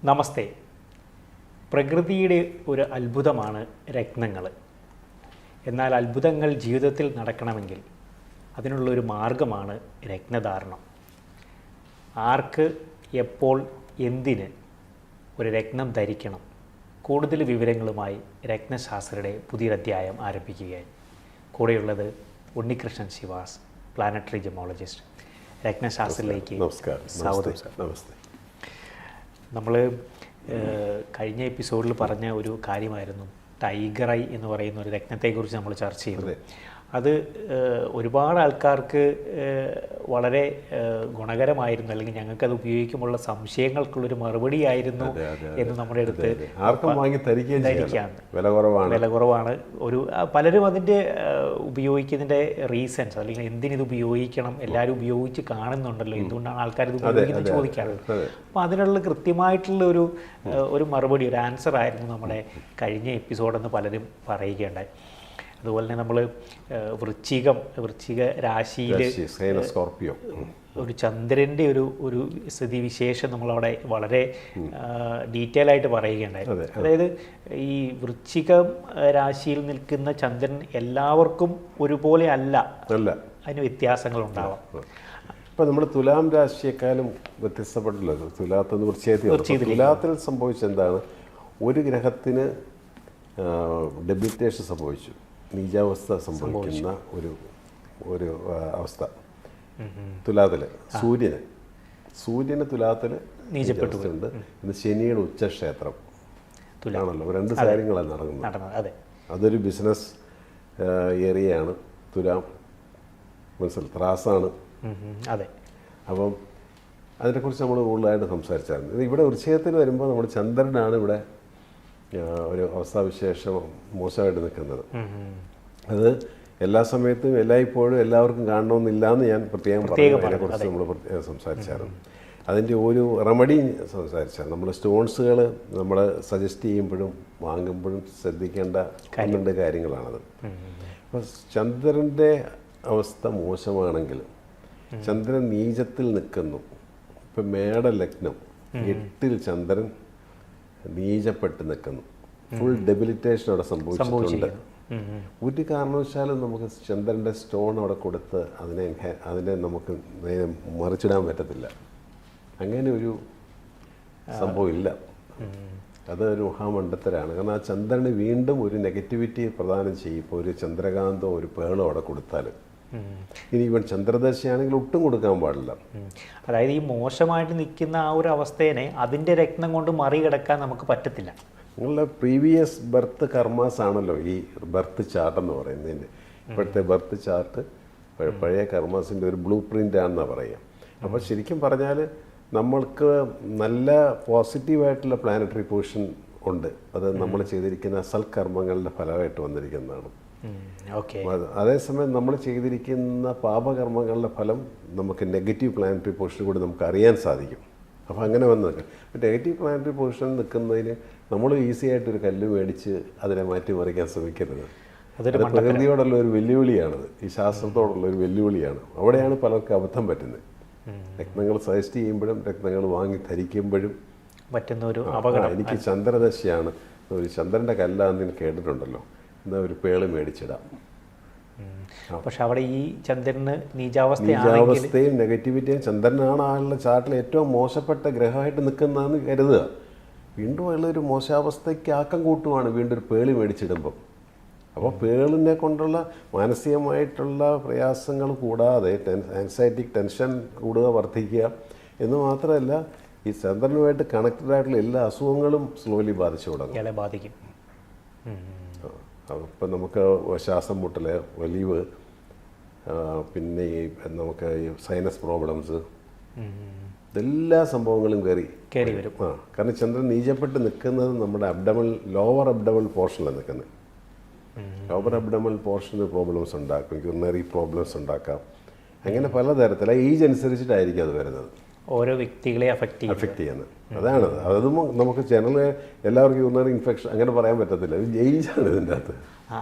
നമസ്തേ. പ്രകൃതിയുടെ ഒരു അത്ഭുതമാണ് രത്നങ്ങൾ. എന്നാൽ അത്ഭുതങ്ങൾ ജീവിതത്തിൽ നടക്കണമെങ്കിൽ അതിനുള്ളൊരു മാർഗമാണ് രത്നധാരണം. ആർക്ക്, എപ്പോൾ, എന്തിന് ഒരു രത്നം ധരിക്കണം? കൂടുതൽ വിവരങ്ങളുമായി രത്നശാസ്ത്രയുടെ പുതിയൊരധ്യായം ആരംഭിക്കുകയായി. കൂടെയുള്ളത് ഉണ്ണികൃഷ്ണൻ ശിവാസ്, പ്ലാനറ്ററി ജെമോളജിസ്റ്റ്. രത്നശാസ്ത്രത്തിലേക്ക് സ്വാഗതം. നമ്മൾ കഴിഞ്ഞ എപ്പിസോഡിൽ പറഞ്ഞ ഒരു കാര്യമായിരുന്നു ടൈഗർ ഐ എന്ന് പറയുന്ന ഒരു രത്നത്തെക്കുറിച്ച് നമ്മൾ ചർച്ച ചെയ്തത്. അത് ഒരുപാട് ആൾക്കാർക്ക് വളരെ ഗുണകരമായിരുന്നു, അല്ലെങ്കിൽ ഞങ്ങൾക്കത് ഉപയോഗിക്കുമ്പോഴുള്ള സംശയങ്ങൾക്കുള്ളൊരു മറുപടി ആയിരുന്നു എന്ന് നമ്മുടെ അടുത്ത് ധരിക്കാൻ വില കുറവാണ്. പലരും അതിൻ്റെ ഉപയോഗിക്കുന്നതിൻ്റെ റീസൺസ്, അല്ലെങ്കിൽ എന്തിനിത് ഉപയോഗിക്കണം, എല്ലാവരും ഉപയോഗിച്ച് കാണുന്നുണ്ടല്ലോ, എന്തുകൊണ്ടാണ് ആൾക്കാർ ഇത് ഉപയോഗിക്കുന്നത് ചോദിക്കാറുണ്ട്. അപ്പോൾ അതിനുള്ള കൃത്യമായിട്ടുള്ള ഒരു മറുപടി, ഒരു ആൻസർ ആയിരുന്നു നമ്മുടെ കഴിഞ്ഞ എപ്പിസോഡെന്ന് പലരും പറയുകയുണ്ടായി. അതുപോലെ തന്നെ നമ്മൾ വൃശ്ചിക രാശിയിൽ ഒരു ചന്ദ്രൻ്റെ ഒരു സ്ഥിതിവിശേഷം നമ്മളവിടെ വളരെ ഡീറ്റെയിൽ ആയിട്ട് പറയുകയുണ്ടായി. അതായത് ഈ വൃശ്ചിക രാശിയിൽ നിൽക്കുന്ന ചന്ദ്രൻ എല്ലാവർക്കും ഒരുപോലെ അല്ല, അതിന് വ്യത്യാസങ്ങളുണ്ടാവാം. ഇപ്പം നമ്മൾ തുലാം രാശിയെക്കാളും വ്യത്യസ്തപ്പെട്ടല്ലോ. തുലാത്തെന്ന് വൃശ്ചികത്തിൽ തുലാത്തിൽ സംഭവിച്ചെന്താണ്, ഒരു ഗ്രഹത്തിന് ഡെബിലിറ്റേഷൻ സംഭവിച്ചു, നീചാവസ്ഥ സംഭവിക്കുന്ന ഒരു അവസ്ഥ തുലാത്തില്. സൂര്യന് തുലാത്തില് നീചപ്പെട്ടിട്ടുണ്ട്. ഇന്ന് ശനിയുടെ ഉച്ചക്ഷേത്രം ആണല്ലോ, രണ്ട് കാര്യങ്ങളാണ് നടക്കുന്നത്. അതൊരു ബിസിനസ് ഏരിയയാണ് തുലാം, മനസ്സിൽ ത്രാസാണ്. അപ്പം അതിനെക്കുറിച്ച് നമ്മൾ കൂടുതലായിട്ട് സംസാരിച്ചായിരുന്നു. ഇത് ഇവിടെ വൃശ്ചികത്തിൽ വരുമ്പോൾ നമ്മുടെ ചന്ദ്രനാണ് ഇവിടെ ഒരു അവസ്ഥാവിശേഷം മോശമായിട്ട് നിൽക്കുന്നത്. അത് എല്ലാ സമയത്തും എല്ലായ്പ്പോഴും എല്ലാവർക്കും കാണണമെന്നില്ല എന്ന് ഞാൻ പ്രത്യേകം പറഞ്ഞു. അതിനെക്കുറിച്ച് നമ്മൾ സംസാരിച്ചായിരുന്നു. അതിൻ്റെ ഒരു റെമഡി സംസാരിച്ചായിരുന്നു. നമ്മൾ സ്റ്റോൺസുകൾ നമ്മൾ സജസ്റ്റ് ചെയ്യുമ്പോഴും വാങ്ങുമ്പോഴും ശ്രദ്ധിക്കേണ്ട രണ്ട് കാര്യങ്ങളാണത്. അപ്പോൾ ചന്ദ്രൻ്റെ അവസ്ഥ മോശമാണെങ്കിൽ, ചന്ദ്രൻ നീചത്തിൽ നിൽക്കുന്നു, ഇപ്പം മേടലഗ്നം 8 ചന്ദ്രൻ നീചപ്പെട്ട് നിൽക്കുന്നു, ഫുൾ ഡെബിലിറ്റേഷൻ അവിടെ സംഭവിച്ചിട്ടുണ്ട്. ഒരു കാരണവശാലും നമുക്ക് ചന്ദ്രൻ്റെ സ്റ്റോൺ അവിടെ കൊടുത്ത് അതിനെ നമുക്ക് മറിച്ചിടാൻ പറ്റത്തില്ല. അങ്ങനെ ഒരു സംഭവം ഇല്ല. അതൊരു മഹാമണ്ഡത്തരാണ്. കാരണം ആ ചന്ദ്രന് വീണ്ടും ഒരു നെഗറ്റിവിറ്റി പ്രദാനം ചെയ്യും. ഇപ്പോൾ ഒരു ചന്ദ്രകാന്തോ ഒരു പേളോ അവിടെ കൊടുത്താൽ, ഇനി ഇവൻ ചന്ദ്രദശയാണെങ്കിൽ ഒട്ടും കൊടുക്കാൻ പാടില്ല. അതായത് ഈ മോശമായിട്ട് നിൽക്കുന്ന ആ ഒരു അവസ്ഥയെ അതിൻ്റെ രത്നം കൊണ്ട് മറികടക്കാൻ നമുക്ക് പറ്റത്തില്ല. നിങ്ങളുടെ പ്രീവിയസ് ബർത്ത് കർമാസ് ആണല്ലോ ഈ ബർത്ത് ചാർട്ട് എന്ന് പറയുന്നതിൻ്റെ. ഇപ്പോഴത്തെ ബർത്ത് ചാർട്ട് പഴയ കർമാസിൻ്റെ ഒരു ബ്ലൂ പ്രിൻ്റ് ആണെന്നാണ് പറയുക. അപ്പോൾ ശരിക്കും പറഞ്ഞാൽ നമ്മൾക്ക് നല്ല പോസിറ്റീവായിട്ടുള്ള പ്ലാനറ്ററി പൊസിഷൻ ഉണ്ട്. അത് നമ്മൾ ചെയ്തിരിക്കുന്ന സൽക്കർമ്മങ്ങളുടെ ഫലമായിട്ട് വന്നിരിക്കുന്നതാണ്. അതേസമയം നമ്മൾ ചെയ്തിരിക്കുന്ന പാപകർമ്മങ്ങളുടെ ഫലം നമുക്ക് നെഗറ്റീവ് പ്ലാനറ്ററി പൊസിഷൻ കൂടി നമുക്ക് അറിയാൻ സാധിക്കും. അപ്പോൾ അങ്ങനെ വന്ന് നിൽക്കാം. നെഗറ്റീവ് പ്ലാനറ്ററി പൊസിഷൻ നിൽക്കുന്നതിന് നമ്മൾ ഈസി ആയിട്ടൊരു കല്ല് മേടിച്ച് അതിനെ മാറ്റിമറിക്കാൻ ശ്രമിക്കരുത്. അത് പ്രകൃതിയോടുള്ള ഒരു വെല്ലുവിളിയാണത്, ഈ ശാസ്ത്രത്തോടുള്ള ഒരു വെല്ലുവിളിയാണ്. അവിടെയാണ് പലർക്കും അബദ്ധം പറ്റുന്നത്. രത്നങ്ങൾ സജസ്റ്റ് ചെയ്യുമ്പോഴും രത്നങ്ങൾ വാങ്ങി ധരിക്കുമ്പോഴും പറ്റുന്ന ഒരു അപകടം. എനിക്ക് ചന്ദ്രദശയാണ്, ഒരു ചന്ദ്രൻ്റെ കല്ലാന്ന് കേട്ടിട്ടുണ്ടല്ലോ, എന്താ ഒരു പേള് മേടിച്ചിടാം. പക്ഷെ അവിടെ ഈ ചന്ദ്രന് നീചാവസ്ഥയും നെഗറ്റിവിറ്റിയും, ചന്ദ്രനാണ് ആളുടെ ചാർട്ടിൽ ഏറ്റവും മോശപ്പെട്ട ഗ്രഹമായിട്ട് നിൽക്കുന്നതെന്ന് കരുതുക. വീണ്ടും ഉള്ളൊരു മോശാവസ്ഥയ്ക്ക് ആക്കം കൂട്ടുവാണ് വീണ്ടും ഒരു പേളി മേടിച്ചിടുമ്പം. അപ്പോൾ പേളിനെ കൊണ്ടുള്ള മാനസികമായിട്ടുള്ള പ്രയാസങ്ങൾ കൂടാതെ ആൻസൈറ്റി, ടെൻഷൻ കൂടുക, വർദ്ധിക്കുക എന്ന് മാത്രമല്ല, ഈ ചന്ദ്രനുമായിട്ട് കണക്റ്റഡ് ആയിട്ടുള്ള എല്ലാ അസുഖങ്ങളും സ്ലോലി ബാധിച്ചു തുടങ്ങും. അപ്പം നമുക്ക് ശ്വാസം മുട്ടൽ, വലിവ്, പിന്നെ ഈ നമുക്ക് ഈ സൈനസ് പ്രോബ്ലംസ്, ഇതെല്ലാ സംഭവങ്ങളും കയറി വരും. കാരണം ചന്ദ്രൻ നീചപ്പെട്ട് നിൽക്കുന്നത് നമ്മുടെ ലോവർ അബ്ഡമൽ പോർഷനിലാണ് നിൽക്കുന്നത്. ലോവർ അബ്ഡമൽ പോർഷന് പ്രോബ്ലംസ് ഉണ്ടാക്കും, യൂറിനറി പ്രോബ്ലംസ് ഉണ്ടാക്കാം. അങ്ങനെ പലതരത്തില ഏജ് അനുസരിച്ചിട്ടായിരിക്കും അത് വരുന്നത്. ഓരോ വ്യക്തികളെ അഫക്റ്റ് ചെയ്യുന്നത് അതാണ്. അതും നമുക്ക് ജനറൽ എല്ലാവർക്കും യൂറിനറി ഇൻഫെക്ഷൻ അങ്ങനെ പറയാൻ പറ്റത്തില്ല. ഏജാണ് ഇതിൻ്റെ അകത്ത്.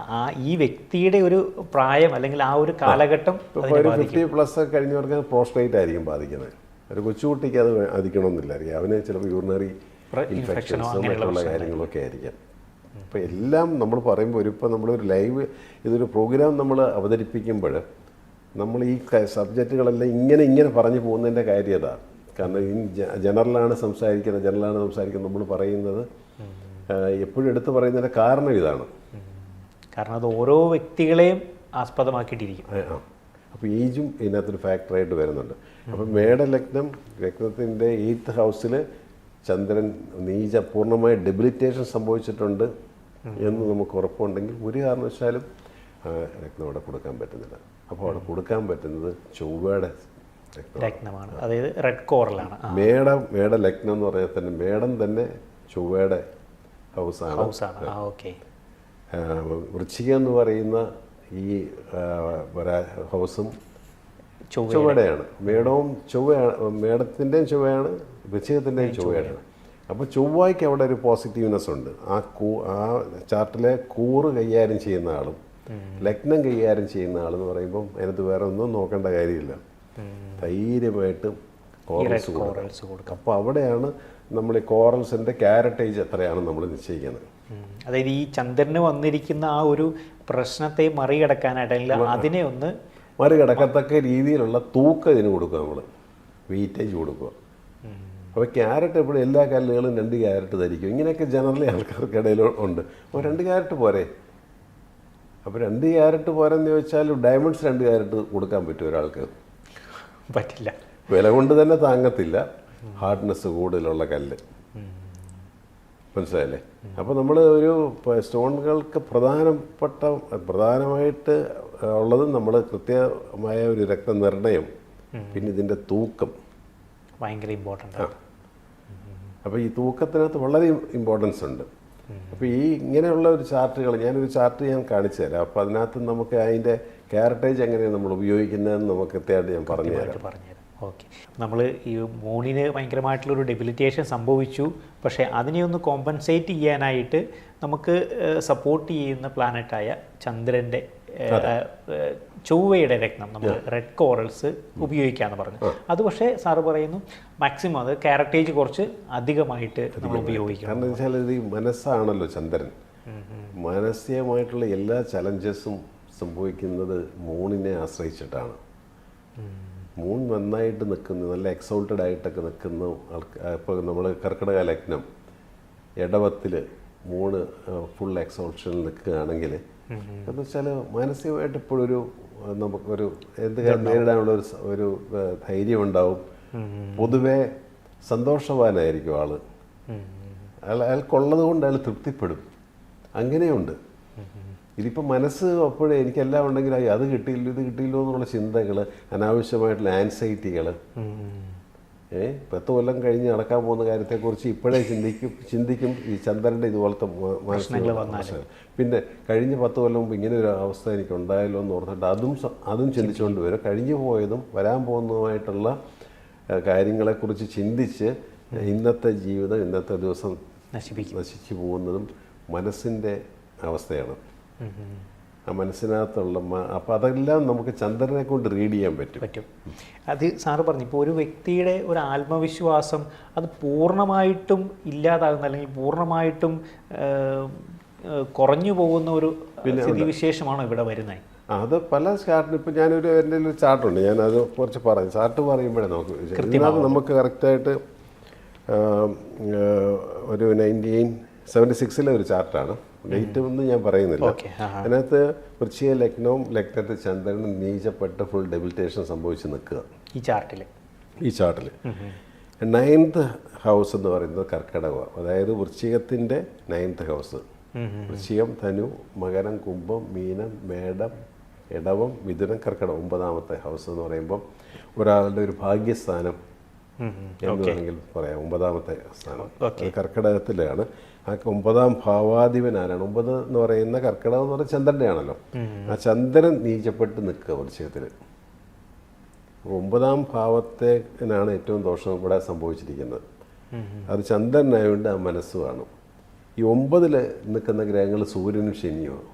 ഈ വ്യക്തിയുടെ ഒരു പ്രായം അല്ലെങ്കിൽ ആ ഒരു കാലഘട്ടം, ഒരു 50+ കഴിഞ്ഞവർക്ക് പ്രോസ്ട്രേറ്റ് ആയിരിക്കും ബാധിക്കുന്നത്. ഒരു കൊച്ചുകുട്ടിക്ക് അത് ബാധിക്കണമെന്നില്ലായിരിക്കും. അവന് ചിലപ്പോൾ യൂറിനറി ഇൻഫെക്ഷൻസും മറ്റുള്ള കാര്യങ്ങളൊക്കെ ആയിരിക്കാം. അപ്പോൾ എല്ലാം നമ്മൾ പറയുമ്പോൾ ഇപ്പോൾ നമ്മളൊരു ലൈവ് ഇതൊരു പ്രോഗ്രാം നമ്മൾ അവതരിപ്പിക്കുമ്പോൾ നമ്മൾ ഈ സബ്ജക്റ്റുകളെല്ലാം ഇങ്ങനെ പറഞ്ഞു പോകുന്നതിൻ്റെ കാര്യത. കാരണം ഈ ജനറലാണ് സംസാരിക്കുന്നത് നമ്മൾ പറയുന്നത് എപ്പോഴും എടുത്ത് പറയുന്നതിൻ്റെ കാരണം ഇതാണ്. കാരണം അത് ഓരോ വ്യക്തികളെയും ആസ്പദമാക്കിയിട്ടിരിക്കും. അപ്പോൾ ഏജും ഇതിനകത്തൊരു ഫാക്ടറായിട്ട് വരുന്നുണ്ട്. അപ്പം ലഗ്നത്തിൻ്റെ 8th ഹൗസിൽ ചന്ദ്രൻ പൂർണ്ണമായ ഡെബിലിറ്റേഷൻ സംഭവിച്ചിട്ടുണ്ട് എന്ന് നമുക്ക് ഉറപ്പുണ്ടെങ്കിൽ ഒരു കാരണവശാലും ലഗ്നം അവിടെ കൊടുക്കാൻ പറ്റുന്നില്ല. അപ്പോൾ അവിടെ കൊടുക്കാൻ പറ്റുന്നത് ചൊവ്വയുടെ ലഗ്നമാണ്, അതായത് റെഡ് കോറലാണ്. മേട ലഗ്നം എന്ന് പറഞ്ഞാൽ തന്നെ മേടം തന്നെ ചൊവ്വയുടെ ഹൗസാണ്. വൃശ്ചികം എന്ന് പറയുന്ന ഈ ഹൗസും ചൊവ്വയുടെയാണ്. മേടത്തിൻ്റെയും ചൊവ്വയാണ്, വൃശ്ചികത്തിൻ്റെയും ചൊവ്വയാണ്. അപ്പോൾ ചൊവ്വയ്ക്ക് അവിടെ ഒരു പോസിറ്റീവ്നെസ് ഉണ്ട്. ആ ചാർട്ടിലെ കൂറ് കൈകാര്യം ചെയ്യുന്ന ആളും ലഗ്നം കൈകാര്യം ചെയ്യുന്ന ആളെന്ന് പറയുമ്പം അതിനകത്ത് വേറെ ഒന്നും നോക്കേണ്ട കാര്യമില്ല, ധൈര്യമായിട്ട് കോറൽസ് കൊടുക്കും. അപ്പോൾ അവിടെയാണ് നമ്മൾ ഈ കോറൽസിൻ്റെ ക്യാരറ്റേജ് എത്രയാണെന്ന് നമ്മൾ നിശ്ചയിക്കുന്നത്. അതായത് ഈ ചന്ദ്രന് വന്നിരിക്കുന്ന ആ ഒരു പ്രശ്നത്തെ മറികടക്കാനായിട്ട് അല്ലെങ്കിൽ അതിനെ ഒന്ന് മറികടക്കത്തക്ക രീതിയിലുള്ള തൂക്കം ഇതിന് കൊടുക്കുക, നമ്മൾ വെയിറ്റേജ് കൊടുക്കുക. അപ്പോൾ ക്യാരറ്റ് എപ്പോഴും എല്ലാ കല്ലുകളും 2 ക്യാരറ്റ് ധരിക്കും. ഇങ്ങനെയൊക്കെ ജനറലി ആൾക്കാർക്കിടയിൽ ഉണ്ട്. അപ്പോൾ 2 ക്യാരറ്റ് പോരെ? അപ്പോൾ 2 ക്യാരറ്റ് പോരെന്ന് ചോദിച്ചാൽ ഡയമണ്ട്സ് 2 ക്യാരറ്റ് കൊടുക്കാൻ പറ്റും ഒരാൾക്ക്? പറ്റില്ല. വില കൊണ്ട് തന്നെ താങ്ങത്തില്ല, ഹാർഡ്നെസ് കൂടുതലുള്ള കല്ല്. മനസ്സിലായല്ലേ? അപ്പോൾ നമ്മൾ ഒരു സ്റ്റോണുകൾക്ക് പ്രധാനമായിട്ട് ഉള്ളത് നമ്മൾ കൃത്യമായ ഒരു രക്തനിർണയം, പിന്നെ ഇതിൻ്റെ തൂക്കം ഭയങ്കര ഇമ്പോർട്ടൻ്റ്. അപ്പോൾ ഈ തൂക്കത്തിനകത്ത് വളരെ ഇമ്പോർട്ടൻസ് ഉണ്ട്. അപ്പോൾ ഈ ഇങ്ങനെയുള്ള ഒരു ചാർട്ടുകൾ ഞാനൊരു ചാർട്ട് കാണിച്ചു തരാം. അപ്പോൾ അതിനകത്ത് നമുക്ക് അതിൻ്റെ ക്യാരറ്റേജ് എങ്ങനെയാണ് നമ്മൾ ഉപയോഗിക്കുന്നതെന്ന് നമുക്ക് കൃത്യമായിട്ട് ഞാൻ പറഞ്ഞുതരാം. ഓക്കെ, നമ്മൾ ഈ മൂണിന് ഭയങ്കരമായിട്ടുള്ളൊരു ഡെബിലിറ്റേഷൻ സംഭവിച്ചു. പക്ഷേ അതിനെ ഒന്ന് കോമ്പൻസേറ്റ് ചെയ്യാനായിട്ട് നമുക്ക് സപ്പോർട്ട് ചെയ്യുന്ന പ്ലാനറ്റായ ചന്ദ്രൻ്റെ ചൊവ്വയുടെ രത്നം നമ്മൾ റെഡ് കോറൽസ് ഉപയോഗിക്കാമെന്ന് പറഞ്ഞു. അത് പക്ഷേ സാറ് പറയുന്നു മാക്സിമം അത് ക്യാരറ്റേജ് കുറച്ച് അധികമായിട്ട് നമ്മൾ ഉപയോഗിക്കണം. കാരണം എന്ന് വെച്ചാൽ ഇത് മനസ്സാണല്ലോ ചന്ദ്രൻ. മാനസികമായിട്ടുള്ള എല്ലാ ചലഞ്ചസും സംഭവിക്കുന്നത് മൂണിനെ ആശ്രയിച്ചിട്ടാണ്. മൂൺ നന്നായിട്ട് നിൽക്കുന്നു, നല്ല എക്സോൾട്ടഡ് ആയിട്ടൊക്കെ നിൽക്കുന്ന ഇപ്പോൾ നമ്മൾ കർക്കിടക ലഗ്നം ഇടവത്തിൽ മൂണ് ഫുൾ എക്സോൾഷനിൽ നിൽക്കുകയാണെങ്കിൽ എന്ന് വെച്ചാൽ മാനസികമായിട്ട് ഇപ്പോഴൊരു നമുക്കൊരു എന്ത് നേരിടാനുള്ള ഒരു ധൈര്യം ഉണ്ടാവും. പൊതുവെ സന്തോഷവാനായിരിക്കും ആള്. അയാൾക്കുള്ളത് കൊണ്ട് അയാൾ തൃപ്തിപ്പെടും. അങ്ങനെയുണ്ട്. ഇതിപ്പോൾ മനസ്സ് അപ്പോഴേ എനിക്കെല്ലാം ഉണ്ടെങ്കിൽ അത് കിട്ടിയില്ലോ ഇത് കിട്ടിയില്ലോ എന്നുള്ള ചിന്തകൾ, അനാവശ്യമായിട്ടുള്ള ആൻസൈറ്റികൾ, 10 കൊല്ലം കഴിഞ്ഞ് നടക്കാൻ പോകുന്ന കാര്യത്തെക്കുറിച്ച് ഇപ്പോഴേ ചിന്തിക്കും ഈ ചന്ദ്രൻ്റെ ഇതുപോലത്തെ മാനസിക. പിന്നെ കഴിഞ്ഞ 10 കൊല്ലം മുമ്പ് ഇങ്ങനെ ഒരു അവസ്ഥ എനിക്ക് ഉണ്ടായല്ലോ എന്ന് ഓർത്തിട്ട് അതും ചിന്തിച്ചുകൊണ്ട് വരും. കഴിഞ്ഞു പോയതും വരാൻ പോകുന്നതുമായിട്ടുള്ള കാര്യങ്ങളെക്കുറിച്ച് ചിന്തിച്ച് ഇന്നത്തെ ജീവിതം, ഇന്നത്തെ ദിവസം നശിച്ചു പോകുന്നതും മനസ്സിൻ്റെ അവസ്ഥയാണ്. ആ മനസ്സിനകത്തുള്ള അപ്പോൾ അതെല്ലാം നമുക്ക് ചന്ദ്രനെ കൊണ്ട് റീഡ് ചെയ്യാൻ പറ്റും. അത് സാറ് പറഞ്ഞു, ഇപ്പോൾ ഒരു വ്യക്തിയുടെ ഒരു ആത്മവിശ്വാസം അത് പൂർണ്ണമായിട്ടും ഇല്ലാതാകുന്ന അല്ലെങ്കിൽ പൂർണ്ണമായിട്ടും കുറഞ്ഞു പോകുന്ന ഒരു സ്ഥിതിവിശേഷമാണോ ഇവിടെ വരുന്നത്? അത് പല ചാർട്ടിന് ഇപ്പോൾ എൻ്റെ ഒരു ചാർട്ടുണ്ട്, ഞാനത് കുറച്ച് പറയും. ചാർട്ട് പറയുമ്പോഴേ നമുക്ക് കറക്റ്റായിട്ട് ഒരു 1976 ഒരു ചാർട്ടാണ്. ഡേറ്റ് ഒന്നും ഞാൻ പറയുന്നില്ല. അതിനകത്ത് വൃശ്ചിക ലഗ്നവും ലഗ്നത്തിൽ ചന്ദ്രനും നീചപ്പെട്ട് ഫുൾ ഡെബിലിറ്റേഷൻ സംഭവിച്ച് നിൽക്കുക ഈ ചാർട്ടിൽ. 9th ഹൗസ് എന്ന് പറയുന്നത് കർക്കിടകമാണ്. അതായത് വൃശ്ചികത്തിൻ്റെ 9th ഹൗസ്. വൃശ്ചികം, ധനു, മകരം, കുംഭം, മീനം, മേടം, ഇടവം, മിഥുനം, കർക്കിടകം 9ാമത്തെ ഹൗസ് എന്ന് പറയുമ്പം ഒരാളുടെ ഒരു ഭാഗ്യസ്ഥാനം എന്ന് വേണമെങ്കിൽ പറയാം. 9ാമത്തെ സ്ഥാനം കർക്കിടകത്തിലാണ്. ആ 9ാം ഭാവാധിപൻ ആരാണ്? 9 എന്ന് പറയുന്ന കർക്കിടകം എന്ന് പറയുന്നത് ചന്ദ്രൻ്റെ ആണല്ലോ. ആ ചന്ദ്രൻ നീചപ്പെട്ട് നിൽക്കുക വൃശ്ചികത്തിൽ. 9ാം ഭാവത്തിനാണ് ഏറ്റവും ദോഷം ഇവിടെ സംഭവിച്ചിരിക്കുന്നത്. അത് ചന്ദ്രനായതുകൊണ്ട് ആ മനസ്സുമാണ്. ഈ 9ൽ നിൽക്കുന്ന ഗ്രഹങ്ങൾ സൂര്യനും ശനിയുമാണ്.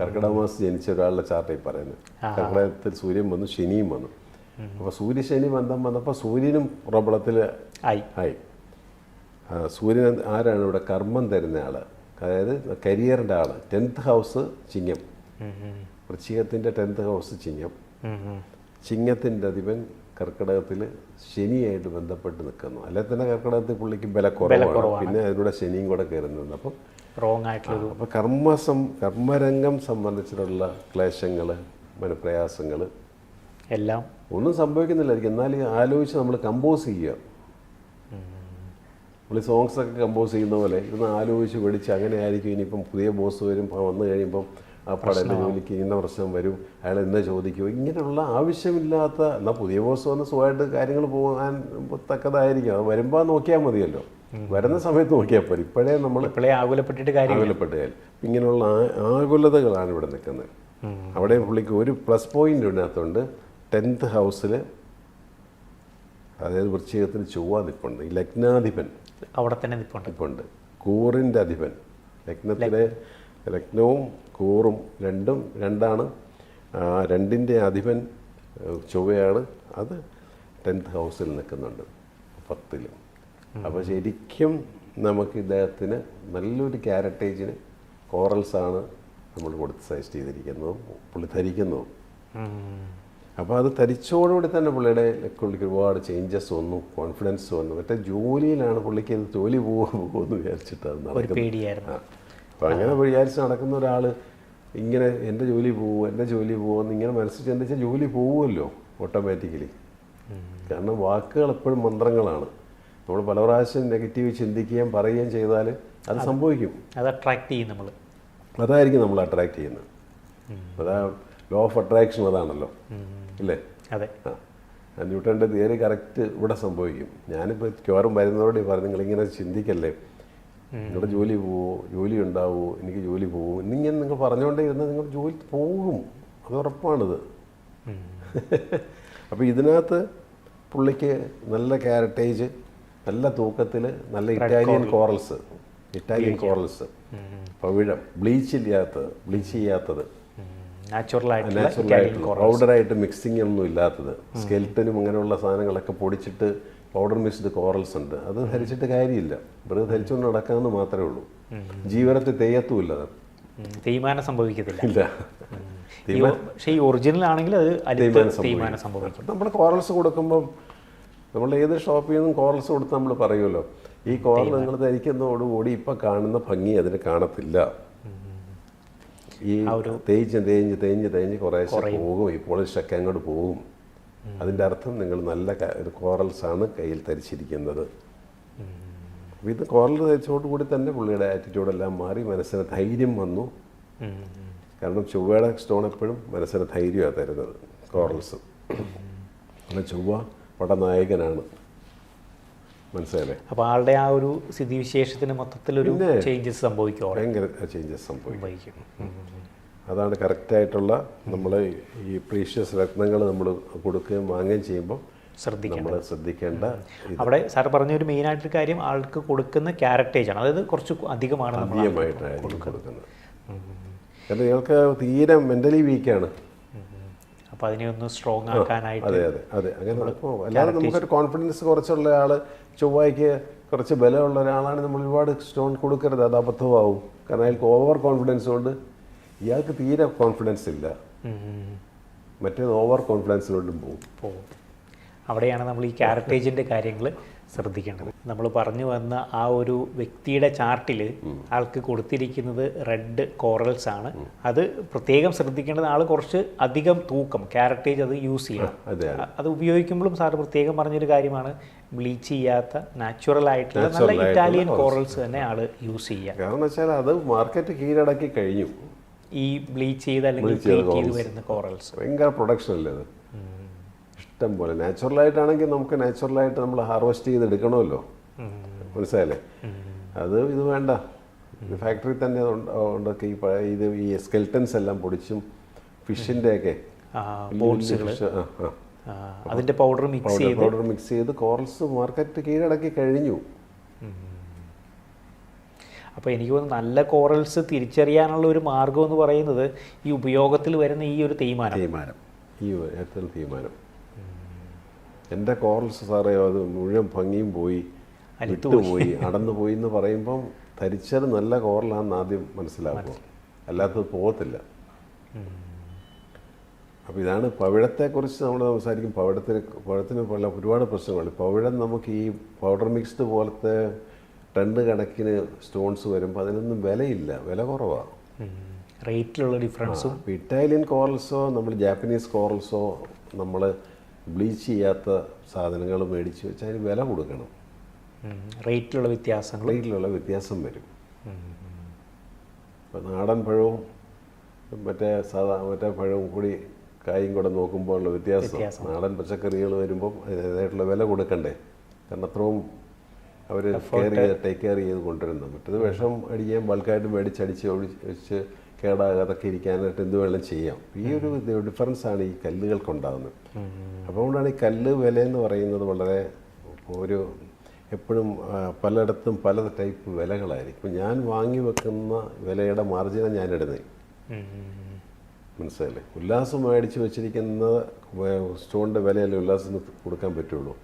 കർക്കിടക മാസം ജനിച്ച ഒരാളുടെ ചാർട്ടായി പറയുന്നത്. കർക്കിടകത്തിൽ സൂര്യൻ വന്നു, ശനിയും വന്നു. അപ്പോൾ സൂര്യശനി ബന്ധം വന്നപ്പോൾ സൂര്യനും പ്രബലത്തിൽ ആയി. സൂര്യൻ ആരാണ് ഇവിടെ കർമ്മം തരുന്ന ആൾ, അതായത് കരിയറിൻ്റെ ആൾ. 10th ഹൗസ് ചിങ്ങം, വൃശ്ചികത്തിൻ്റെ 10th ഹൗസ് ചിങ്ങം. ചിങ്ങത്തിൻ്റെ അധിപൻ കർക്കിടകത്തിൽ ശനിയായിട്ട് ബന്ധപ്പെട്ട് നിൽക്കുന്നു. അല്ലെ തന്നെ കർക്കിടകത്തിൽ പുള്ളിക്ക് ബലക്കുറവാണ്, പിന്നെ അതിലൂടെ ശനിയും കൂടെ കയറുന്നുണ്ട്. അപ്പം റോങ് ആയിട്ടുള്ള അപ്പോൾ കർമ്മരംഗം സംബന്ധിച്ചിട്ടുള്ള ക്ലേശങ്ങൾ, മനപ്രയാസങ്ങൾ എല്ലാം ഒന്നും സംഭവിക്കുന്നില്ലായിരിക്കും. എന്നാൽ ആലോചിച്ച് നമ്മൾ കമ്പോസ് ചെയ്യുക. നമ്മൾ സോങ്സൊക്കെ കമ്പോസ് ചെയ്യുന്ന പോലെ ഇതൊന്ന് ആലോചിച്ച് പഠിച്ച് അങ്ങനെ ആയിരിക്കും. ഇനിയിപ്പം പുതിയ ബോസ് വരും, വന്നു കഴിയുമ്പം ആ പടൻ്റെ ജോലിക്ക് ഇന്ന പ്രശ്നം വരും, അയാൾ എന്ന് ചോദിക്കുമോ, ഇങ്ങനെയുള്ള ആവശ്യമില്ലാത്ത. എന്നാൽ പുതിയ ബോസ് വന്ന് സുഖമായിട്ട് കാര്യങ്ങൾ പോകാൻ തക്കതായിരിക്കും. അത് വരുമ്പോൾ നോക്കിയാൽ മതിയല്ലോ, വരുന്ന സമയത്ത് നോക്കിയാൽ പോലും. ഇപ്പോഴേ നമ്മൾ ആകുലപ്പെട്ടിട്ട് ആകുലപ്പെട്ട് കാര്യം. ഇങ്ങനെയുള്ള ആകുലതകളാണ് ഇവിടെ നിൽക്കുന്നത്. അവിടെ പുള്ളിക്ക് ഒരു പ്ലസ് പോയിന്റ് ഇതിനകത്തുണ്ട്. 10th ഹൗസിൽ, അതായത് വൃശ്ചികത്തിൽ ചൊവ്വ നിൽപ്പുണ്ട്. ഈ ലഗ്നാധിപൻ അവിടെ തന്നെ നിൽപ്പുണ്ട്. കൂറിൻ്റെ അധിപൻ. ലഗ്നത്തിലെ ലഗ്നവും കൂറും രണ്ടാണ്. രണ്ടിൻ്റെ അധിപൻ ചൊവ്വയാണ്. അത് 10th ഹൗസിൽ നിൽക്കുന്നുണ്ട്, 10ൽ. അപ്പോൾ ശരിക്കും നമുക്ക് ഇദ്ദേഹത്തിന് നല്ലൊരു ക്യാരറ്റേജിന് കോറൽസാണ് നമ്മൾ കൊടുത്ത് സജസ്റ്റ് ചെയ്തിരിക്കുന്നതും പുള്ളി ധരിക്കുന്നതും. അപ്പോൾ അത് ധരിച്ചോടുകൂടി തന്നെ പുള്ളിക്ക് ഒരുപാട് ചേഞ്ചസ് വന്നു, കോൺഫിഡൻസ് വന്നു. മറ്റേ ജോലിയിലാണ് പുള്ളിക്ക് ഇത് ജോലി പോകുമെന്ന് വിചാരിച്ചിട്ട് അത് നടക്കുന്നത്. അപ്പോൾ അങ്ങനെ വിചാരിച്ച് നടക്കുന്ന ഒരാൾ ഇങ്ങനെ എൻ്റെ ജോലി പോകുമെന്ന് ഇങ്ങനെ മനസ്സിൽ ചിന്തിച്ചാൽ ജോലി പോകുമല്ലോ ഓട്ടോമാറ്റിക്കലി. കാരണം വാക്കുകൾ എപ്പോഴും മന്ത്രങ്ങളാണ്. നമ്മൾ പല പ്രാവശ്യം നെഗറ്റീവ് ചിന്തിക്കുകയും പറയുകയും ചെയ്താൽ അത് സംഭവിക്കും. അത് അട്രാക്ട് ചെയ്യും നമ്മൾ. അതായിരിക്കും നമ്മൾ അട്രാക്ട് ചെയ്യുന്നത്. അതാ ലോ ഓഫ് അട്രാക്ഷൻ അതാണല്ലോ, ഇല്ലേ? അതെ. ന്യൂട്ടൻ്റെ തിയറി കറക്റ്റ് ഇവിടെ സംഭവിക്കും. ഞാനിപ്പോൾ മിക്കവാറും വരുന്നവരോട് പറഞ്ഞു, നിങ്ങളിങ്ങനെ ചിന്തിക്കല്ലേ, നിങ്ങളുടെ ജോലി പോവോ, ജോലി ഉണ്ടാവുമോ, എനിക്ക് ജോലി പോവും എന്നിങ്ങനെ നിങ്ങൾ പറഞ്ഞുകൊണ്ടേ ഇരുന്നാൽ നിങ്ങൾ ജോലി പോകും, അത് ഉറപ്പാണിത്. അപ്പോൾ ഇതിനകത്ത് പുള്ളിക്ക് നല്ല ക്യാരറ്റേജ്, നല്ല തൂക്കത്തിൽ, നല്ല ഇറ്റാലിയൻ കോറൽസ്, പവിഴം, ബ്ലീച്ച് ചെയ്യാത്തത്, നാച്ചുറലായിട്ട് പൗഡറായിട്ട് മിക്സിങ് ഒന്നും ഇല്ലാത്തത്. സ്കെൽറ്റനും അങ്ങനെയുള്ള സാധനങ്ങളൊക്കെ പൊടിച്ചിട്ട് പൗഡർ മിക്സ്ഡ് കോറൽസ് ഉണ്ട്. അത് ധരിച്ചിട്ട് കാര്യമില്ല, വെറുതെ ധരിച്ചുകൊണ്ട് നടക്കാമെന്ന് മാത്രമേ ഉള്ളൂ. ജീവിതത്തിൽ തെയ്യത്തുമില്ല, തേയ്മാനം സംഭവിക്കത്തില്ല. ഇല്ല. പക്ഷേ ഈ ഒറിജിനൽ ആണെങ്കിൽ അത് തേയ്മാനം സംഭവിക്കും. നമ്മൾ കോറൽസ് കൊടുക്കുമ്പം നമ്മൾ ഏത് ഷോപ്പിൽ നിന്നും കോറൽസ് കൊടുത്ത് നമ്മൾ പറയുമല്ലോ, ഈ കോറൽ നിങ്ങൾ ധരിക്കുന്നതോടുകൂടി ഇപ്പം കാണുന്ന ഭംഗി അതിന് കാണത്തില്ല. ഈ തേഞ്ഞ് കുറേശ്ശെ പോകും, ഈ പോളിഷൊക്കെ അങ്ങോട്ട് പോകും. അതിൻ്റെ അർത്ഥം നിങ്ങൾ നല്ല കോറൽസാണ് കയ്യിൽ ധരിച്ചിരിക്കുന്നത്. അപ്പോൾ ഇത് കോറൽ ധരിച്ചോടുകൂടി തന്നെ പുള്ളിയുടെ ആറ്റിറ്റ്യൂഡെല്ലാം മാറി, മനസ്സിന് ധൈര്യം വന്നു. കാരണം ചൊവ്വയുടെ സ്റ്റോൺ എപ്പോഴും മനസ്സിന് ധൈര്യമാണ് തരുന്നത്, കോറൽസ്. അപ്പോൾ ചൊവ്വ പടനായകനാണ്, മനസ്സിലല്ലേ? അപ്പോൾ ആളുടെ ആ ഒരു സ്ഥിതിവിശേഷത്തിന് മൊത്തത്തിലൊരു ചേഞ്ചസ് സംഭവിക്കും, ഭയങ്കര ചേഞ്ചസ് സംഭവിക്കും. അതാണ് കറക്റ്റായിട്ടുള്ള നമ്മൾ ഈ പ്രീഷ്യസ് രത്നങ്ങൾ നമ്മൾ കൊടുക്കുകയും വാങ്ങുകയും ചെയ്യുമ്പോൾ നമ്മൾ ശ്രദ്ധിക്കേണ്ട. അവിടെ സാർ പറഞ്ഞൊരു മെയിനായിട്ടൊരു കാര്യം, ആൾക്ക് കൊടുക്കുന്ന ക്യാരക്ടേജാണ്, അതായത് കുറച്ച് അധികമായിട്ടാണ് കൊടുക്കുന്നത്. കാരണം ഇയാൾക്ക് തീരെ മെൻ്റലി വീക്കാണ്. അപ്പോൾ അതിനെ ഒന്ന് സ്ട്രോങ് ആക്കാനായിട്ട്. അതെ അങ്ങനെ നടക്കുമോ? അല്ലാതെ നമുക്കൊരു കോൺഫിഡൻസ് കുറച്ചുള്ള ആൾ, ചൊവ്വയ്ക്ക് കുറച്ച് ബലമുള്ള ഒരാളാണ് നമ്മൾ ഒരുപാട് സ്റ്റോൺ കൊടുക്കരുത്, അത് അബദ്ധമാവും. കാരണം അയാൾക്ക് ഓവർ കോൺഫിഡൻസ് കൊണ്ട് ഇയാൾക്ക് തീരെ കോൺഫിഡൻസ് ഇല്ല, മറ്റേത് ഓവർ കോൺഫിഡൻസിലോട്ടും പോകും. അവിടെയാണ് നമ്മൾ ഈ ക്യാരക്ടേജിൻ്റെ കാര്യങ്ങൾ ശ്രദ്ധിക്കേണ്ടത്. നമ്മൾ പറഞ്ഞു വന്ന ആ ഒരു വ്യക്തിയുടെ ചാർട്ടിൽ ആൾക്ക് കൊടുത്തിരിക്കുന്നത് റെഡ് കോറൽസ് ആണ്. അത് പ്രത്യേകം ശ്രദ്ധിക്കേണ്ടത്, ആൾ കുറച്ച് അധികം തൂക്കം ക്യാരക്ടേജ് അത് യൂസ് ചെയ്യണം. അത് ഉപയോഗിക്കുമ്പോഴും സാർ പ്രത്യേകം പറഞ്ഞൊരു കാര്യമാണ്, ബ്ലീച്ച് ചെയ്യാത്ത നാച്ചുറൽ ആയിട്ടുള്ള നല്ല ഇറ്റാലിയൻ കോറൽസ് തന്നെ ആൾ യൂസ് ചെയ്യുക. കാരണം വെച്ചാൽ അത് മാർക്കറ്റ് കീഴടക്കി കഴിഞ്ഞു. ഈ ബ്ലീച്ച് ചെയ്ത് അല്ലെങ്കിൽ ട്രീറ്റ് ചെയ്ത് വരുന്ന കോറൽസ് ഭയങ്കര പ്രൊഡക്ഷൻ അല്ലേ അത്, ഇഷ്ടം പോലെ. നാച്ചുറലായിട്ടാണെങ്കിൽ നമുക്ക് നാച്ചുറലായിട്ട് നമ്മൾ ഹാർവെസ്റ്റ് ചെയ്തെടുക്കണമല്ലോ, മനസ്സിലായില്ലേ? ഇത് വേണ്ട, ഫാക്ടറി തന്നെ ഉണ്ടൊക്കെ ഈ സ്കെൽട്ടൻസ് എല്ലാം പൊടിച്ചും ഫിഷിൻ്റെയൊക്കെ അതിൻ്റെ പൗഡർ മിക്സ് ചെയ്ത് കോറൽസ് മാർക്കറ്റ് കീഴടക്കി കഴിഞ്ഞു. അപ്പോൾ എനിക്ക് തോന്നുന്നു നല്ല കോറൽസ് തിരിച്ചറിയാനുള്ള ഒരു മാർഗം എന്ന് പറയുന്നത് ഈ ഉപയോഗത്തിൽ വരുന്ന ഈ ഒരു തേയ്മാനം. എൻ്റെ കോറൽസ് സാറേ അത് മുഴുവൻ ഭംഗിയും പോയി, വിട്ടുപോയി അടന്നു പോയി എന്ന് പറയുമ്പം ധരിച്ചത് നല്ല കോറലാണെന്ന് ആദ്യം മനസ്സിലാക്കുക, അല്ലാത്തത് പോകത്തില്ല. അപ്പോൾ ഇതാണ് പവിഴത്തെക്കുറിച്ച് നമ്മൾ സംസാരിക്കും. പവിഴത്തിന് പല ഒരുപാട് പ്രശ്നങ്ങളുണ്ട്. പവിഴം നമുക്ക് ഈ പൗഡർ മിക്സ്ഡ് പോലത്തെ ടണ്ണ് കണക്കിന് സ്റ്റോൺസ് വരുമ്പോൾ അതിനൊന്നും വിലയില്ല, വില കുറവാണ്. റേറ്റിലുള്ള ഡിഫറൻസും. ഇറ്റാലിയൻ കോറൽസോ നമ്മൾ ജാപ്പനീസ് കോറൽസോ നമ്മൾ ബ്ലീച്ച് ചെയ്യാത്ത സാധനങ്ങൾ മേടിച്ച് വെച്ചാൽ അതിന് വില കൊടുക്കണം. റേറ്റിലുള്ള വ്യത്യാസം വരും. ഇപ്പം നാടൻ പഴവും മറ്റേ പഴവും കൂടി കായും കൂടെ നോക്കുമ്പോൾ ഉള്ള വ്യത്യാസം. നാടൻ പച്ചക്കറികൾ വരുമ്പം അതിൻ്റെതായിട്ടുള്ള വില കൊടുക്കണ്ടേ, കാരണം അത്രയും അവർ ടേക്ക് കെയർ ചെയ്ത് കൊണ്ടുവരുന്നത്. മറ്റത് വിഷം അടിക്കാൻ ബൾക്കായിട്ട് മേടിച്ചടിച്ച് ഒഴിച്ച് കേടാകാതൊക്കെ ഇരിക്കാനായിട്ട് എന്ത് വേണം ചെയ്യാം. ഈ ഒരു ഡിഫറൻസാണ് ഈ കല്ലുകൾക്കുണ്ടാകുന്നത്. അതുകൊണ്ടാണ് ഈ കല്ല് വില എന്ന് പറയുന്നത് വളരെ ഒരു എപ്പോഴും പലയിടത്തും പല ടൈപ്പ് വിലകളായിരിക്കും. ഞാൻ വാങ്ങി വെക്കുന്ന വിലയുടെ മാർജിനാണ് ഞാനിടുന്നത്, മനസ്സിലായില്ലേ? ഉല്ലാസം മേടിച്ച് വെച്ചിരിക്കുന്ന സ്റ്റോണിൻ്റെ വിലയല്ലേ ഉല്ലാസത്തിന് കൊടുക്കാൻ പറ്റുള്ളൂ.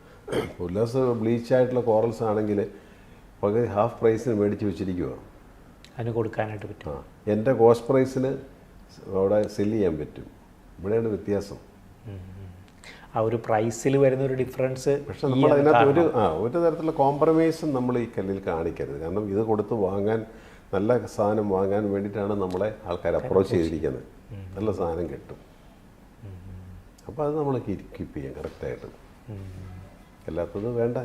ഉല്ലാസം ബ്ലീച്ചായിട്ടുള്ള കോറൽസ് ആണെങ്കിൽ പകുതി ഹാഫ് പ്രൈസിന് മേടിച്ച് വെച്ചിരിക്കുക, അതിന് കൊടുക്കാനായിട്ട് പറ്റും. എൻ്റെ കോസ്റ്റ് പ്രൈസിന് അവിടെ സെല്ല് ചെയ്യാൻ പറ്റും. ഇവിടെയാണ് വ്യത്യാസം. ആ ഒരു പ്രൈസിൽ വരുന്ന ഒരു ഡിഫറൻസ്. പക്ഷെ നമ്മൾ അതിനകത്ത് ഒരു തരത്തിലുള്ള കോംപ്രമൈസും നമ്മൾ ഈ കല്ലിൽ കാണിക്കരുത്. കാരണം ഇത് കൊടുത്ത് വാങ്ങാൻ, നല്ല സാധനം വാങ്ങാൻ വേണ്ടിയിട്ടാണ് നമ്മളെ ആൾക്കാർ അപ്രോച്ച് ചെയ്തിരിക്കുന്നത്. നല്ല സാധനം കിട്ടും. അപ്പോൾ അത് നമ്മൾ കീപ്പ് ചെയ്യാം കറക്റ്റായിട്ട്. അല്ലാത്തത് വേണ്ട,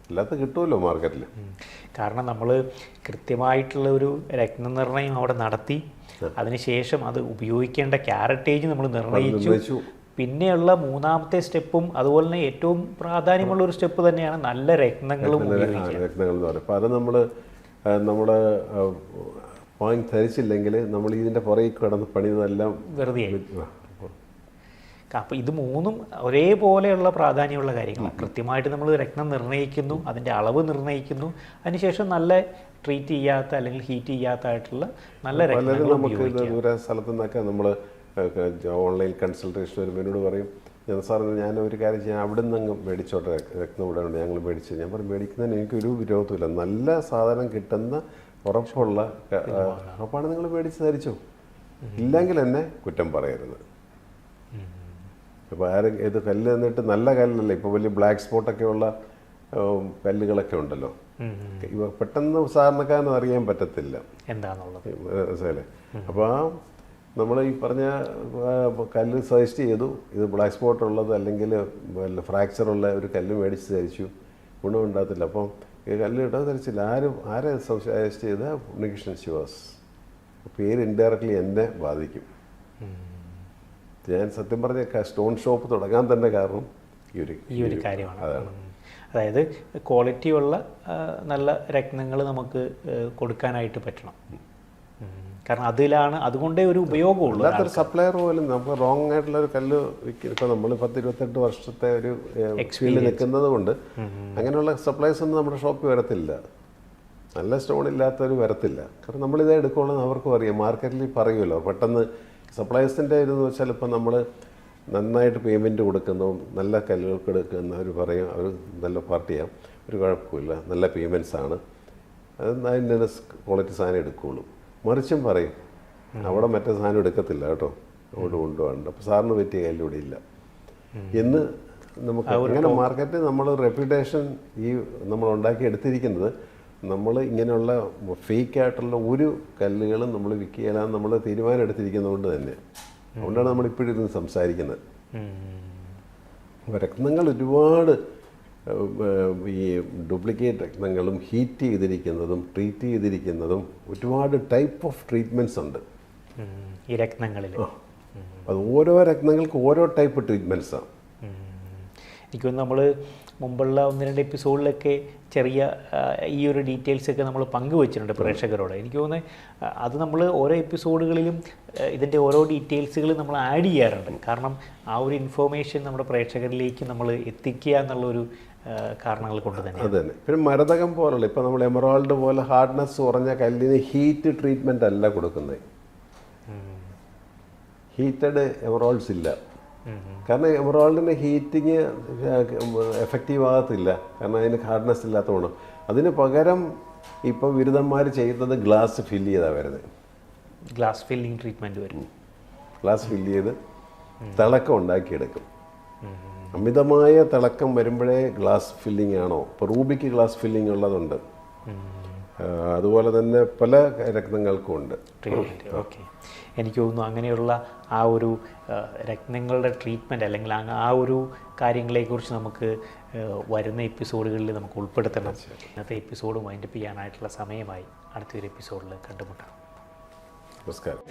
അല്ലാത്തത് കിട്ടുമല്ലോ മാർക്കറ്റിൽ. കാരണം നമ്മൾ കൃത്യമായിട്ടുള്ള ഒരു രത്നനിർണ്ണയം അവിടെ നടത്തി, അതിനുശേഷം അത് ഉപയോഗിക്കേണ്ട ക്യാരറ്റേജ് നമ്മൾ നിർണ്ണയിച്ചു. പിന്നെയുള്ള മൂന്നാമത്തെ സ്റ്റെപ്പും അതുപോലെ തന്നെ ഏറ്റവും പ്രാധാന്യമുള്ള ഒരു സ്റ്റെപ്പ് തന്നെയാണ് നല്ല രത്നങ്ങളും രത്നങ്ങൾ എന്ന് പറയും. അപ്പോൾ അത് നമ്മൾ വാങ്ങി ധരിച്ചില്ലെങ്കിൽ നമ്മൾ ഇതിൻ്റെ പുറകെ കിടന്ന് പണിതെല്ലാം വെറുതെ. അപ്പോൾ ഇത് മൂന്നും ഒരേപോലെയുള്ള പ്രാധാന്യമുള്ള കാര്യങ്ങളാണ്. കൃത്യമായിട്ട് നമ്മൾ രത്നം നിർണ്ണയിക്കുന്നു, അതിൻ്റെ അളവ് നിർണ്ണയിക്കുന്നു, അതിനുശേഷം നല്ല ട്രീറ്റ് ചെയ്യാത്ത അല്ലെങ്കിൽ ഹീറ്റ് ചെയ്യാത്തതായിട്ടുള്ള നല്ല രത്നങ്ങൾ നമുക്ക് ദൂര സ്ഥലത്തു നിന്നൊക്കെ നമ്മൾ ഓൺലൈൻ കൺസൾട്ടേഷൻ വരുമ്പോൾ എന്നോട് പറയും, സാർ ഞാൻ ഒരു കാര്യം ചെയ്യാം, അവിടെ നിന്ന് അങ്ങ് മേടിച്ചോട്ടെ, രത്നം ഇവിടെ ഉണ്ട്, ഞങ്ങൾ മേടിച്ച്. ഞാൻ പറയും മേടിക്കുന്നതിന് എനിക്കൊരു വിരോധമില്ല, നല്ല സാധനം കിട്ടുന്ന ഉറപ്പുള്ള ഉറപ്പാണ് നിങ്ങൾ മേടിച്ച് ധരിച്ചോ, ഇല്ലെങ്കിൽ എന്നെ കുറ്റം പറയരുത്. ഇപ്പോൾ ആരും ഇത് കല്ല് എന്നിട്ട് നല്ല കല്ലല്ല, ഇപ്പോൾ വലിയ ബ്ലാക്ക് സ്പോട്ടൊക്കെ ഉള്ള കല്ലുകളൊക്കെ ഉണ്ടല്ലോ, പെട്ടെന്ന് സാധാരണക്കാരനും അറിയാൻ പറ്റത്തില്ല എന്താണെന്നുള്ളത്, മനസ്സിലല്ലേ? അപ്പോൾ നമ്മൾ ഈ പറഞ്ഞ കല്ല് സജസ്റ്റ് ചെയ്തു, ഇത് ബ്ലാക്ക് സ്പോട്ട് ഉള്ളത് അല്ലെങ്കിൽ ഫ്രാക്ചറുള്ള ഒരു കല്ല് മേടിച്ച് ധരിച്ചു, ഗുണമുണ്ടാകത്തില്ല. അപ്പം ഈ കല്ല് ഇട്ടത് ധരിച്ചില്ല. ആരെ സജസ്റ്റ് ചെയ്ത ഉണ്ണികൃഷ്ണൻ ശിവാസ് പേര് ഇൻഡയറക്റ്റ്ലി എന്നെ ബാധിക്കും. ഞാൻ സത്യം പറഞ്ഞ സ്റ്റോൺ ഷോപ്പ് തുടങ്ങാൻ തന്നെ കാരണം ഈ ഒരു കാര്യമാണ്. അതായത് ക്വാളിറ്റിയുള്ള നല്ല രത്നങ്ങൾ നമുക്ക് കൊടുക്കാനായിട്ട് പറ്റണം. കാരണം അതുകൊണ്ടേ ഒരു ഉപയോഗമുള്ളൂ. അല്ലാത്തൊരു സപ്ലയർ പോലും നമുക്ക് റോങ് ആയിട്ടുള്ള ഒരു കല്ല് വിൽക്കും. ഇപ്പോൾ നമ്മൾ 10-28 വർഷത്തെ ഒരു എക്സ്പീരിയൻസ് നിൽക്കുന്നത് കൊണ്ട് അങ്ങനെയുള്ള സപ്ലൈസ് ഒന്നും നമ്മുടെ ഷോപ്പിൽ വരത്തില്ല. നല്ല സ്റ്റോൺ ഇല്ലാത്തവർ വരത്തില്ല. കാരണം നമ്മളിതേ എടുക്കുകയുള്ളൂ അവർക്കും അറിയാം. മാർക്കറ്റിൽ പറയുമല്ലോ പെട്ടെന്ന്. സപ്ലൈസിൻ്റെ ഇതെന്ന് വെച്ചാൽ ഇപ്പം നമ്മൾ നന്നായിട്ട് പേയ്മെൻറ്റ് കൊടുക്കുന്നതും നല്ല കല്ലുകൾക്ക് എടുക്കുന്നവർ പറയും അവർ നല്ല പാർട്ടിയാണ്, ഒരു കുഴപ്പമില്ല, നല്ല പേയ്മെൻറ്റ്സാണ്, അത് അതിൻ്റെ ക്വാളിറ്റി സാധനം എടുക്കുകയുള്ളൂ. മറിച്ചും പറയും അവിടെ മറ്റേ സാധനം എടുക്കത്തില്ല കേട്ടോ, അവിടെ കൊണ്ടുപോകണ്ട, അപ്പോൾ സാറിന് പറ്റിയ കല്ലിവിടെ ഇല്ല എന്ന് നമുക്ക് അങ്ങനെ മാർക്കറ്റ് നമ്മൾ റെപ്യൂട്ടേഷൻ ഈ നമ്മൾ ഉണ്ടാക്കി എടുത്തിരിക്കുന്നത് നമ്മൾ ഇങ്ങനെയുള്ള ഫേക്കായിട്ടുള്ള ഒരു കല്ലുകളും നമ്മൾ വിൽക്കുകയില്ലാന്ന് നമ്മൾ തീരുമാനം എടുത്തിരിക്കുന്നത് കൊണ്ട് തന്നെ. അതുകൊണ്ടാണ് നമ്മളിപ്പോഴും ഇരുന്ന് സംസാരിക്കുന്നത്. രത്നങ്ങൾ ഒരുപാട് ഈ ഡ്യൂപ്ലിക്കേറ്റ് രത്നങ്ങളും ഹീറ്റ് ചെയ്തിരിക്കുന്നതും ട്രീറ്റ് ചെയ്തിരിക്കുന്നതും ഒരുപാട് ടൈപ്പ് ഓഫ് ട്രീറ്റ്മെൻറ്റ്സ് ഉണ്ട് ഈ രത്നങ്ങളിൽ. അത് ഓരോ രത്നങ്ങൾക്ക് ഓരോ ടൈപ്പ് ട്രീറ്റ്മെൻറ്റ്സാണ്. എനിക്കൊന്ന് നമ്മൾ മുമ്പുള്ള 1-2 എപ്പിസോഡിലൊക്കെ ചെറിയ ഈ ഒരു ഡീറ്റെയിൽസൊക്കെ നമ്മൾ പങ്കുവച്ചിട്ടുണ്ട് പ്രേക്ഷകരോട്. എനിക്ക് തോന്നുന്നത് അത് നമ്മൾ ഓരോ എപ്പിസോഡുകളിലും ഇതിൻ്റെ ഓരോ ഡീറ്റെയിൽസുകൾ നമ്മൾ ആഡ് ചെയ്യാറുണ്ട്. കാരണം ആ ഒരു ഇൻഫോർമേഷൻ നമ്മുടെ പ്രേക്ഷകരിലേക്ക് നമ്മൾ എത്തിക്കുക എന്നുള്ളൊരു കാരണങ്ങൾ കൊണ്ട് തന്നെ. അത് തന്നെ. പിന്നെ മരതകം പോലുള്ള ഇപ്പോൾ നമ്മൾ എമറാൾഡ് പോലെ ഹാർഡ്നെസ് കുറഞ്ഞ കല്ലിന് ഹീറ്റ് ട്രീറ്റ്മെൻ്റ് അല്ല കൊടുക്കുന്നത്. ഹീറ്റഡ് എമറാൾഡ്സ് ഇല്ല. കാരണം എമറാൾഡിൻ്റെ ഹീറ്റിങ് എഫക്റ്റീവ് ആകത്തില്ല, കാരണം അതിന് ഹാർഡ്നെസ് ഇല്ലാത്തതുകൊണ്ട്. അതിന് പകരം ഇപ്പോൾ ബിരുദന്മാർ ചെയ്യുന്നത് ഗ്ലാസ് ഫില്ല് ചെയ്താണ് വരുന്നത്. ഗ്ലാസ് ഫില്ലിംഗ് ട്രീറ്റ്മെൻറ്റ് വരും. ഗ്ലാസ് ഫില്ല് ചെയ്ത് തിളക്കം ഉണ്ടാക്കിയെടുക്കും. അമിതമായ തിളക്കം വരുമ്പോഴേ ഗ്ലാസ് ഫില്ലിംഗ് ആണോ. ഇപ്പോൾ റൂബിക്ക് ഗ്ലാസ് ഫില്ലിംഗ് ഉള്ളതുണ്ട്, അതുപോലെ തന്നെ പല രത്നങ്ങൾക്കും ഉണ്ട് ട്രീറ്റ്മെൻറ്റ്. ഓക്കെ, എനിക്ക് തോന്നുന്നു അങ്ങനെയുള്ള ആ ഒരു രത്നങ്ങളുടെ ട്രീറ്റ്മെൻറ്റ് അല്ലെങ്കിൽ ആ ഒരു കാര്യങ്ങളെക്കുറിച്ച് നമുക്ക് വരുന്ന എപ്പിസോഡുകളിൽ നമുക്ക് ഉൾപ്പെടുത്തണം. ഇന്നത്തെ എപ്പിസോഡ് വൈൻഡപ്പ് ചെയ്യാനായിട്ടുള്ള സമയമായി. അടുത്തൊരു എപ്പിസോഡിൽ കണ്ടുമുട്ടാം. നമസ്കാരം.